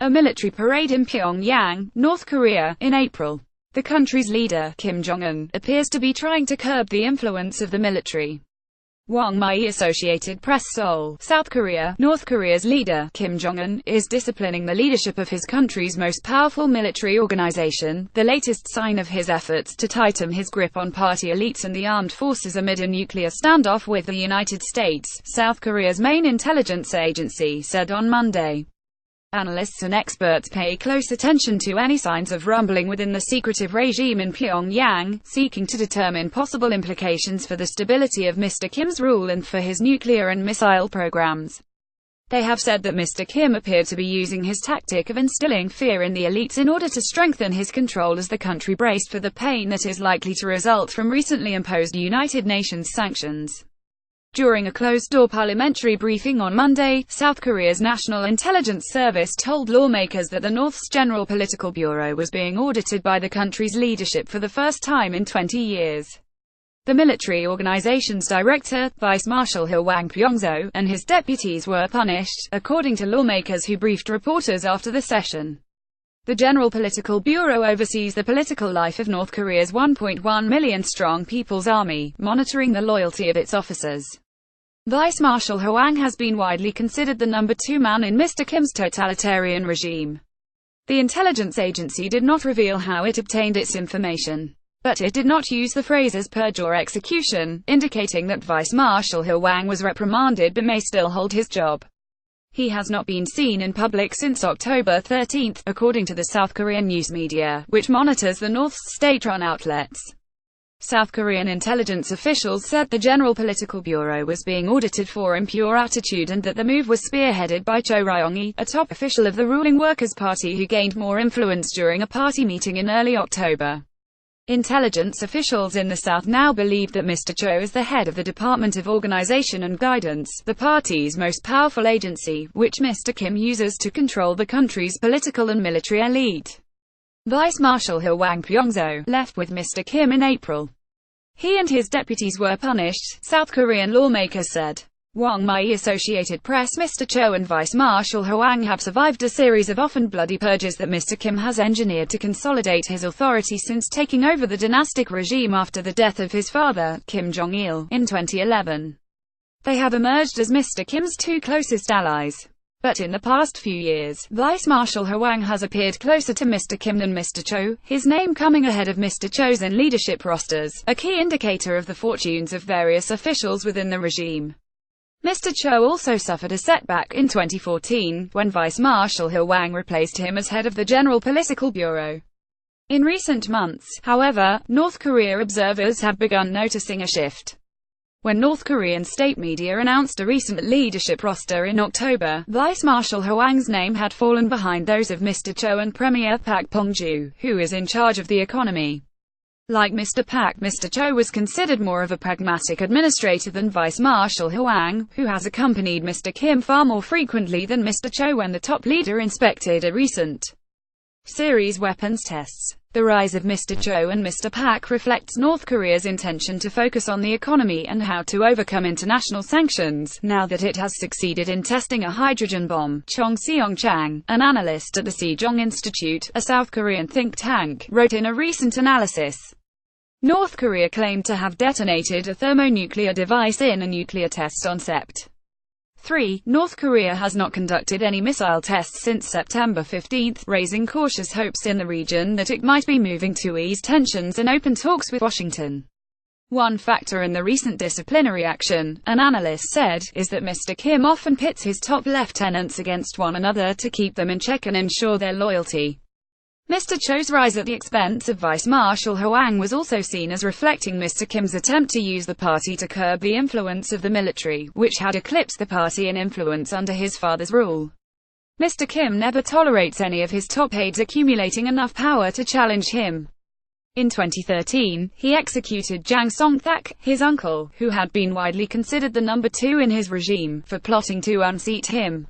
a military parade in Pyongyang, North Korea, in April. The country's leader, Kim Jong-un, appears to be trying to curb the influence of the military. Ryong-hae, Associated Press, Seoul, South Korea. North Korea's leader, Kim Jong-un, is disciplining the leadership of his country's most powerful military organization, the latest sign of his efforts to tighten his grip on party elites and the armed forces amid a nuclear standoff with the United States, South Korea's main intelligence agency said on Monday. Analysts and experts pay close attention to any signs of rumbling within the secretive regime in Pyongyang, seeking to determine possible implications for the stability of Mr. Kim's rule and for his nuclear and missile programs. They have said that Mr. Kim appeared to be using his tactic of instilling fear in the elites in order to strengthen his control as the country braced for the pain that is likely to result from recently imposed United Nations sanctions. During a closed-door parliamentary briefing on Monday, South Korea's National Intelligence Service told lawmakers that the North's General Political Bureau was being audited by the country's leadership for the first time in 20 years. The military organization's director, Vice Marshal Hwang Pyong-so, and his deputies were punished, according to lawmakers who briefed reporters after the session. The General Political Bureau oversees the political life of North Korea's 1.1 million-strong People's Army, monitoring the loyalty of its officers. Vice Marshal Hwang has been widely considered the number 2 man in Mr. Kim's totalitarian regime. The intelligence agency did not reveal how it obtained its information, but it did not use the phrases purge or execution, indicating that Vice Marshal Hwang was reprimanded but may still hold his job. He has not been seen in public since October 13, according to the South Korean news media, which monitors the North's state-run outlets. South Korean intelligence officials said the General Political Bureau was being audited for impure attitude and that the move was spearheaded by Cho Ryong-hae, a top official of the ruling Workers' Party who gained more influence during a party meeting in early October. Intelligence officials in the South now believe that Mr. Cho is the head of the Department of Organization and Guidance, the party's most powerful agency, which Mr. Kim uses to control the country's political and military elite. Vice Marshal Hwang Pyong-so left with Mr. Kim in April. He and his deputies were punished, South Korean lawmakers said. Ryong-hae, Associated Press. Mr. Cho and Vice Marshal Hwang have survived a series of often bloody purges that Mr. Kim has engineered to consolidate his authority since taking over the dynastic regime after the death of his father, Kim Jong-il, in 2011. They have emerged as Mr. Kim's 2 closest allies. But in the past few years, Vice Marshal Hwang has appeared closer to Mr. Kim than Mr. Cho, his name coming ahead of Mr. Cho's in leadership rosters, a key indicator of the fortunes of various officials within the regime. Mr. Cho also suffered a setback in 2014, when Vice Marshal Hwang replaced him as head of the General Political Bureau. In recent months, however, North Korea observers have begun noticing a shift. When North Korean state media announced a recent leadership roster in October, Vice Marshal Hwang's name had fallen behind those of Mr. Cho and Premier Park Bong-ju, who is in charge of the economy. Like Mr. Park, Mr. Cho was considered more of a pragmatic administrator than Vice Marshal Hwang, who has accompanied Mr. Kim far more frequently than Mr. Cho when the top leader inspected a recent series weapons tests. The rise of Mr. Cho and Mr. Park reflects North Korea's intention to focus on the economy and how to overcome international sanctions, now that it has succeeded in testing a hydrogen bomb. Chong Seong-chang, an analyst at the Sejong Institute, a South Korean think tank, wrote in a recent analysis. North Korea claimed to have detonated a thermonuclear device in a nuclear test on Sept. 3. North Korea has not conducted any missile tests since September 15, raising cautious hopes in the region that it might be moving to ease tensions and open talks with Washington. One factor in the recent disciplinary action, an analyst said, is that Mr. Kim often pits his top lieutenants against one another to keep them in check and ensure their loyalty. Mr. Cho's rise at the expense of Vice Marshal Hwang was also seen as reflecting Mr. Kim's attempt to use the party to curb the influence of the military, which had eclipsed the party in influence under his father's rule. Mr. Kim never tolerates any of his top aides accumulating enough power to challenge him. In 2013, he executed Jang Song-thaek, his uncle, who had been widely considered the number 2 in his regime, for plotting to unseat him.